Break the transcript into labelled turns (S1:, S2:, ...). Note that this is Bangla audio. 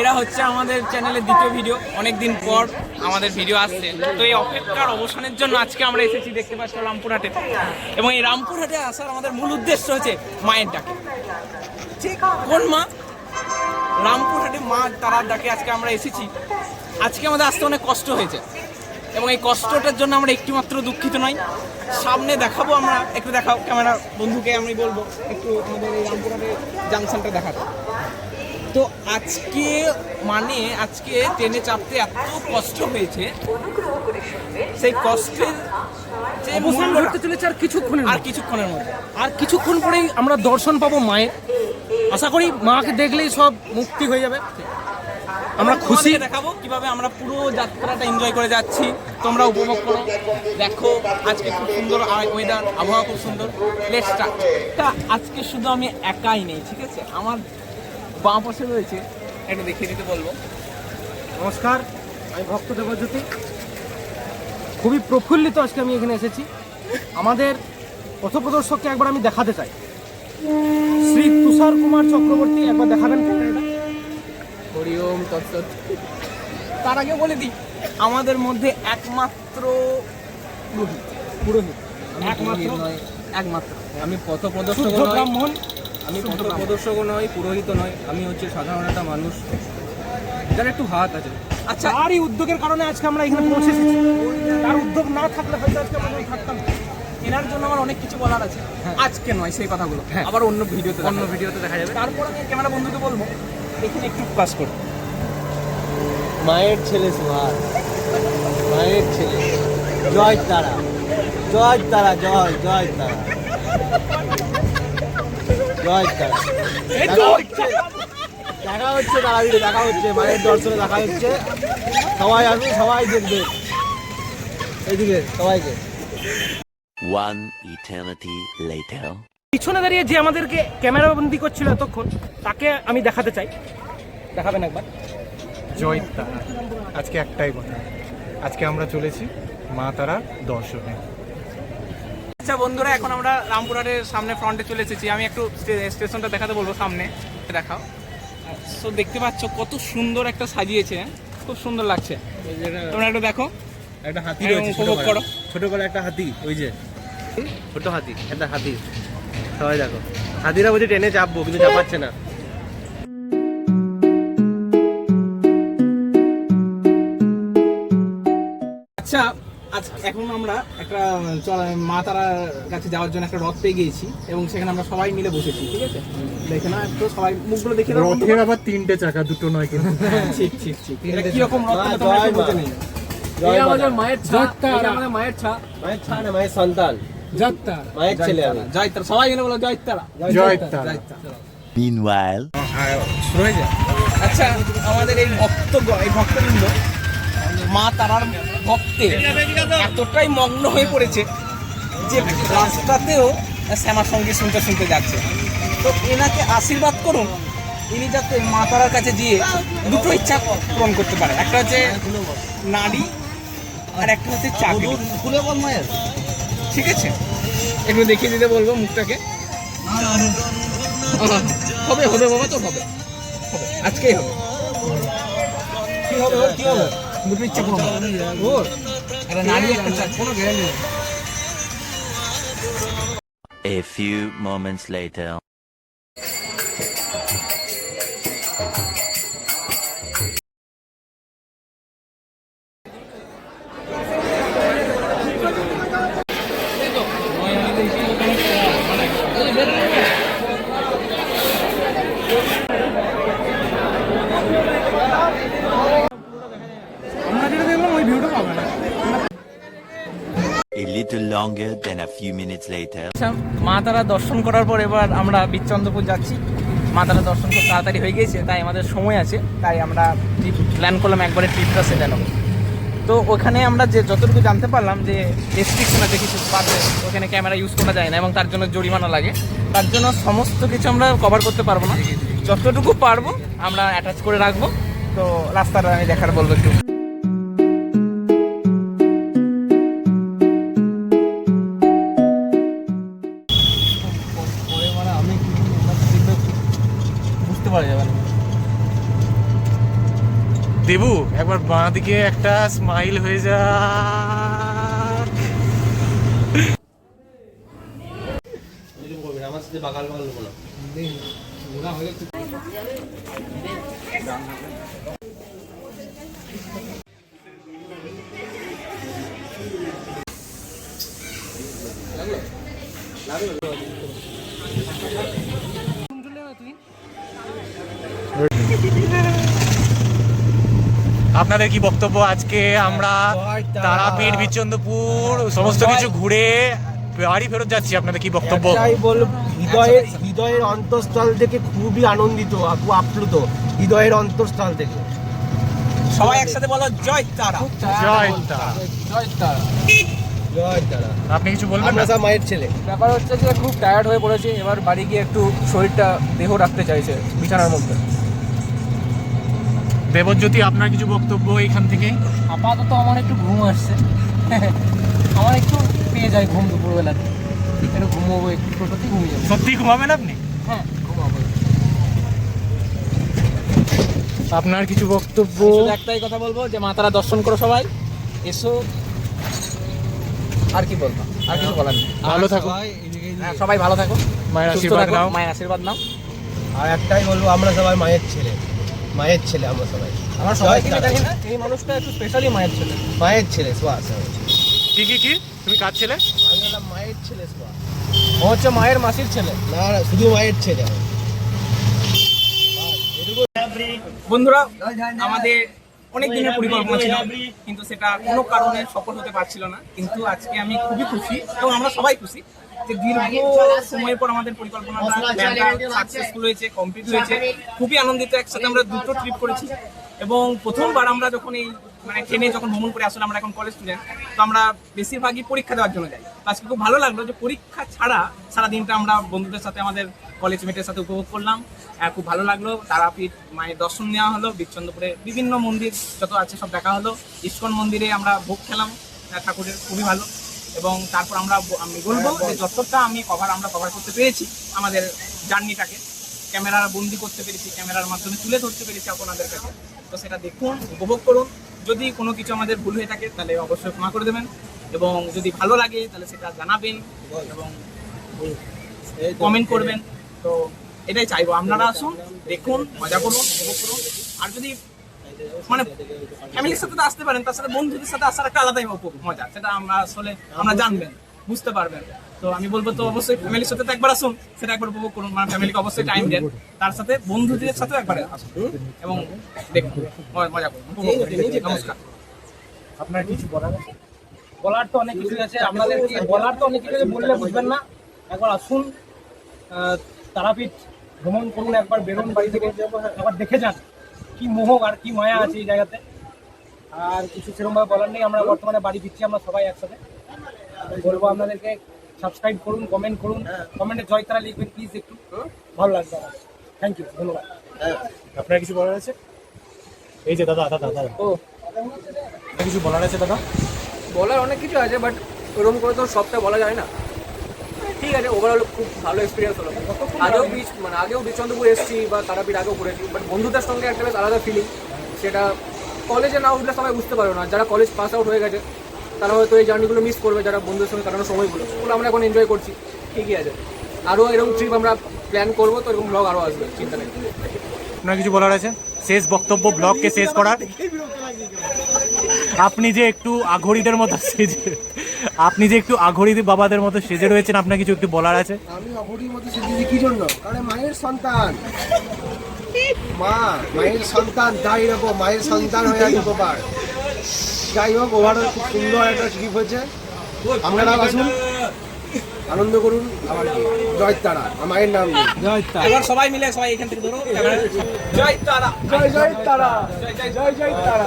S1: এটা হচ্ছে আমাদের চ্যানেলের দ্বিতীয় ভিডিও, অনেকদিন পর আমাদের ভিডিও আসছে। তো এই অপেক্ষার অবসানের জন্য আজকে আমরা এসেছি, দেখতে পাচ্ছি রামপুরহাটে। এবং এই রামপুরহাটে আসার আমাদের মূল উদ্দেশ্য হচ্ছে মায়ের ডাকে। ঠিক কোন মা? রামপুরহাটে মা তারার ডাকে আজকে আমরা এসেছি। আজকে আমাদের আসতে অনেক কষ্ট হয়েছে এবং এই কষ্টটার জন্য আমরা একটুমাত্র দুঃখিত নই। সামনে দেখাবো, আমরা একটু দেখাও ক্যামেরা বন্ধুকে, আমি বলবো একটু আমাদের এই রামপুরহাটের জাংশনটা দেখাতে। তো আজকে আজকে ট্রেনে চাপতে এত কষ্ট হয়েছে, সেই কষ্টের যে
S2: অবসান ঘটতে চলেছে আর কিছুক্ষণের মধ্যে। আর কিছুক্ষণ পরেই আমরা দর্শন পাবো মায়ের। আশা করি মাকে দেখলেই সব মুক্তি হয়ে যাবে। আমরা খুশি।
S1: দেখাবো কিভাবে আমরা পুরো যাত্রাটা এনজয় করে যাচ্ছি, তোমরা উপভোগ করো, দেখো। আজকে খুব সুন্দর ওয়েদার, আবহাওয়া খুব সুন্দর। Let's start. আজকে শুধু আমি একাই নেই, ঠিক আছে? আমার বাঁ পাশে রয়েছে, একটু দেখিয়ে দিতে বলবো।
S2: নমস্কার, আমি ভক্ত দেবজ্যোতি। খুবই প্রফুল্লিত আজকে আমি এখানে এসেছি। আমাদের পথপ্রদর্শককে একবার আমি দেখাতে চাই, শ্রী তুষার কুমার চক্রবর্তী। একবার দেখাবেন ক্যামেরাটা?
S1: হরি ওম তৎসৎ। তার আগে বলে দিই, আমাদের মধ্যে একমাত্র পুরোহিত একমাত্র
S3: আমি পথপ্রদর্শক নই,
S2: ব্রাহ্মণ।
S3: আমি পথপ্রদর্শকও নই, পুরোহিত নয়, আমি হচ্ছে সাধারণ একটা মানুষ যার একটু হাত আছে।
S1: আচ্ছা,
S2: তারই উদ্যোগের কারণে আজকে আমরা এখানে পৌঁছেছি। তার উদ্যোগ না থাকলে হয়তো আজকে আমরা থাকতাম না।
S1: এনার জন্য আমার অনেক কিছু বলার আছে। আজকে নয়, সেই কথাগুলো আবার অন্য ভিডিওতে দেখা যাবে। তারপর আমি ক্যামেরা বন্ধুকে বলবো এখানে একটু পাস করো।
S4: মায়ের ছেলে সুহাস, মায়ের ছেলে। জয় তারা, জয় তারা, জয় জয় তারা, জয় তারা। দেখা হচ্ছে তারাবিরে, দেখা হচ্ছে মায়ের দর্শনে, দেখা হচ্ছে। সবাই আসুন, সবাই দেখবে এইদিকে সবাইকে।
S5: One eternity later.
S2: পিছনে দাঁড়িয়ে যে আমাদেরকে ক্যামেরাবন্দি করছিল এতক্ষণ, তাকে আমি দেখাতে চাই। দেখাবেন একবার?
S6: জয় তারা। আজকে একটাই কথা, আজকে আমরা চলেছি মা তারা দর্শনে।
S1: আচ্ছা বন্ধুরা, এখন আমরা রামপুরহাটের সামনে ফ্রন্টে চলে এসেছি। আমি একটু স্টেশনটা দেখাতে বলবো, সামনে দেখাও। সো দেখতে পাচ্ছ কত সুন্দর একটা সাজিয়েছে, খুব সুন্দর লাগছে। তোমরা একটু দেখো,
S3: একটা হাতি
S1: এবং
S3: রয়েছে,
S1: উপভোগ করো।
S3: ছোট করে একটা হাতি, ওই যে ছোট হাতি, একটা হাতি। সবাই দেখো, হাতিরা বলছে ট্রেনে চাপবো কিন্তু চাপাচ্ছে না।
S1: আচ্ছা, এখন আমরা একটা মা তারার কাছে যাওয়ার জন্য একটা রথ পেয়ে গিয়েছি এবং সেখানে আমরা সবাই মিলে বসেছি, ঠিক আছে? দেখে না একটু সবাই মুখগুলো দেখে দাও।
S6: রথের আবার 3টে চাকা, 2টো নয় কিন্তু।
S1: ঠিক ঠিক ঠিক। এটা কিরকম রথ তোমরা একটু বুঝে নিও।
S4: জয় আমাদের
S2: মায়ের ছা, আমাদের মায়ের ছা,
S4: মায়ের ছা না, মায়ের সন্তান,
S2: যাত্রা।
S4: মায়ের ছেলে আমি।
S1: জয় তারা, সবাই মিলে বলো জয় তারা।
S6: জয় তারা।
S5: Meanwhile,
S1: শুরু হয়ে যায়। আচ্ছা, আমাদের এই ভক্তবৃন্দ মা তারার ভক্তে এতটাই মগ্ন হয়ে পড়েছে যে রাস্তাতেও শ্যামা সঙ্গীত শুনতে শুনতে যাচ্ছে। তো এনাকে আশীর্বাদ করুন, ইনি যাতে মা তারার কাছে গিয়ে দুটো ইচ্ছা পূরণ করতে পারে। একটা হচ্ছে নারী আর একটা হচ্ছে চাকরি।
S4: খুলে বল মায়ের।
S1: ঠিক আছে, একটু দেখিয়ে দিতে বলবো মুখটাকে। হবে হবে বাবা, তো হবে, আজকেই হবে।
S4: কি হবে ওর, কি হবে?
S1: দুটো ইচ্ছা পূরণ ওর, একটা নারী একটা চাকরি, কোনো গ্যারান্টি নেই।
S5: a few moments later.
S2: আমরা যেটা দেখলাম ওই ভিউটা পাবে না।
S5: A little longer than a few minutes later.
S1: মা তারা দর্শন করার পর এবার আমরা বীরচন্দ্রপুর যাচ্ছি। মা তারা দর্শন খুব তাড়াতাড়ি হয়ে গিয়েছে, তাই আমাদের সময় আছে, তাই আমরা ট্রিপ প্ল্যান করলাম, একবারে ট্রিপটা সেরে নেব। তো ওখানে আমরা যে যতটুকু জানতে পারলাম যে রেস্ট্রিকশন আছে কিছু পারবে, ওখানে ক্যামেরা ইউজ করা যায় না এবং তার জন্য জরিমানা লাগে। তার জন্য সমস্ত কিছু আমরা কভার করতে পারবো না, যতটুকু পারবো আমরা অ্যাটাচ করে রাখবো। তো রাস্তাটা আমি দেখার বলবো একটু।
S4: বুঝতে পারা যাবে না।
S6: দেবু একবার বাঁ দিকে একটা স্মাইল হয়ে যা।
S3: আমার সাথে বাগাল বাগাল বলো।
S6: আপনাদের কি বক্তব্য? আজকে আমরা তারাপীঠ, বিচন্দ্রপুর সমস্ত কিছু ঘুরে বাড়ি ফেরত যাচ্ছি, আপনাদের কি বক্তব্য?
S2: একটাই হৃদয়ের অন্তঃস্থল থেকে খুবই আনন্দিত, আপ্লুত হৃদয়ের অন্তঃস্থল থেকে।
S1: সবাই একসাথে বলো জয় তারা।
S6: জয় তারা।
S2: জয় তারা।
S6: আপনি কিছু বলবেন না?
S2: আমরা সব মায়ের ছেলে।
S3: ব্যাপার হচ্ছে যে খুব টায়ার্ড হয়ে পড়েছি, এবার বাড়ি গিয়ে একটু শরীরটা দেহ রাখতে চাইছে বিছানার মধ্যে।
S6: দেবজ্যোতি, আপনার কিছু বক্তব্য এখান থেকে?
S3: আপাতত আমার একটু ঘুম আসছে, আমার একটু পেয়ে যায় ঘুম দুপুরবেলা, একটু ঘুমোবো, একটু সত্যি ঘুমিয়ে যাবো।
S6: সত্যি ঘুমাবেন আপনি?
S3: হ্যাঁ ঘুমাবো।
S6: আপনার কিছু বক্তব্য?
S1: শুধু একটাই কথা বলবো যে মা তারা দর্শন করো, সবাই এসো।
S3: আর কি বলবো, আর কিছু বলার নেই।
S6: ভালো থাকো,
S1: হ্যাঁ, সবাই ভালো থাকো,
S6: মায়ের
S1: সুস্থ
S6: আশীর্বাদ
S1: থাকো,
S6: নাও।
S1: মায়ের আশীর্বাদ নাও।
S2: আর একটাই বলবো, আমরা সবাই মায়ের ছেলে, মায়ের ছেলে আমরা সবাই।
S3: আমার সবাইকে দেখি না, এই মানুষটা একটু স্পেশালি মায়ের ছেলে।
S2: মায়ের ছেলে সোয়াস।
S6: কি কি কি? তুমি কার ছেলে?
S2: আমি হলাম মায়ের ছেলে সোয়াস।
S3: ও হচ্ছে মায়ের মাসির ছেলে।
S2: না না, শুধু মায়ের ছেলে।
S1: বন্ধুরা, আমাদের অনেক দিনের পরিকল্পনা ছিল, কিন্তু সেটা কোনো কারণে সফল হতে পারছিল না। কিন্তু আজকে আমি খুবই খুশি এবং আমরা সবাই খুশি যে দীর্ঘ সময়ের পর আমাদের পরিকল্পনাটা সাকসেসফুল হয়েছে, কমপ্লিট হয়েছে। খুবই আনন্দিত, একসাথে আমরা দুটো ট্রিপ করেছি এবং প্রথমবার আমরা যখন এই মানে ট্রেনে যখন ভ্রমণ করে আসলে আমরা এখন কলেজ স্টুডেন্ট, তো আমরা বেশিরভাগই পরীক্ষা দেওয়ার জন্য যাই। তো আজকে খুব ভালো লাগলো যে পরীক্ষা ছাড়া সারা দিনটা আমরা বন্ধুদের সাথে, আমাদের কলেজ মেটের সাথে উপভোগ করলাম। খুব ভালো লাগলো। তারাপীঠ মায়ের দর্শন নেওয়া হলো, বিচন্দ্রপুরে বিভিন্ন মন্দির যত আছে সব দেখা হলো, ইস্কন মন্দিরে আমরা ভোগ খেলাম ঠাকুরের, খুবই ভালো। এবং তারপর আমি বলবো যে যতটা আমরা কভার করতে পেরেছি আমাদের জার্নিটাকে, ক্যামেরা বন্দি করতে পেরেছি, ক্যামেরার মাধ্যমে তুলে ধরতে পেরেছি আপনাদের কাছে। তো সেটা দেখুন, উপভোগ করুন। যদি কোনো কিছু আমাদের ভুল হয়ে থাকে তাহলে অবশ্যই ক্ষমা করে দেবেন, এবং যদি ভালো লাগে তাহলে সেটা জানাবেন এবং কমেন্ট করবেন। তো এটাই চাইবো, আপনারা আসুন, দেখুন, মজা করুন, উপভোগ করুন। আর যদি মানে ফ্যামিলির সাথে তো আসতে পারেন, তার সাথে বন্ধুদের সাথে আসার একটা আলাদাই মজা, সেটা আমরা জানবেন, বুঝতে পারবেন। তো আমি বলবো তো অবশ্যই ফ্যামিলির সাথে তো একবার আসুন, সেটা একবার উপভোগ করুন। মানে ফ্যামিলিকে অবশ্যই টাইম দেন, তার সাথে বন্ধুদের সাথেও একবার আসুন এবং দেখুন, মজা করুন, উপভোগ করুন। নমস্কার।
S2: আপনার কিছু বলার আছে? বলার তো অনেক কিছু আছে, আপনাদেরকে বলার তো অনেক কিছু আছে, বললে বুঝবেন না। একবার আসুন, তারাপীঠ ভ্রমণ করুন, একবার বেরোন বাড়ি থেকে, একবার দেখে যান কি মোহ আর কি মায়া আছে এই জায়গাতে। আর কিছু সেরকমভাবে বলার নেই। আমরা বর্তমানে বাড়ি ফিরছি, আমরা সবাই একসাথে। বলবো আপনাদেরকে সাবস্ক্রাইব করুন, কমেন্ট করুন, কমেন্টে জয় তারা লিখবেন প্লিজ, একটু ভালো লাগবে। থ্যাংক ইউ, ধন্যবাদ।
S6: আপনার কিছু বলার আছে? এই যে দাদা
S3: ও
S6: আপনার কিছু বলার আছে দাদা?
S3: বলার অনেক কিছু আছে, বাট ওরকম করে তো সবটা বলা যায় না। ঠিক আছে, ওভারঅল খুব ভালো এক্সপিরিয়েন্স হলো। আগেও বিচন্দ্রপুর এসেছি বা তারাপীঠ আগেও করেছি, বাট বন্ধুদের সঙ্গে একটা বেশ আলাদা ফিলিং। সেটা কলেজে না উঠলে সবাই বুঝতে পারবে না। যারা কলেজ পাস আউট হয়ে গেছে তারা হয়তো এই জার্নিগুলো মিস করবে, যারা বন্ধুদের সঙ্গে কাটানো সময়গুলো, সেগুলো আমরা এখন এনজয় করছি। ঠিকই আছে, আরও এরকম ট্রিপ আমরা প্ল্যান করবো, তো এরকম ব্লগ আরও আসবে, চিন্তা নেই।
S6: আপনার কিছু বলার আছে? শেষ বক্তব্য ব্লগকে শেষ করার। আপনি যে একটু আঘড়িদের মতো বাবাদের মতো সেজে রয়েছেন, আপনার কিছু একটু বলার আছে?
S2: আমি অঘরির মতো সেজেছি কি জন্য? কারণ মায়ের সন্তান, মায়ের সন্তান, তাই এরকম মায়ের সন্তান হয়ে আছে গোপাল। যাই হোক, ওভারঅল খুব সুন্দর একটা ট্রিপ হয়েছে। আপনারা আসুন, আনন্দ করুন। আবার কি জয় তারা, মায়ের নাম নিয়ে জয় তারা।
S1: এবার সবাই মিলে সবাই এখান থেকে ধরো, জয় তারা,
S2: জয় তারা, জয় তারা।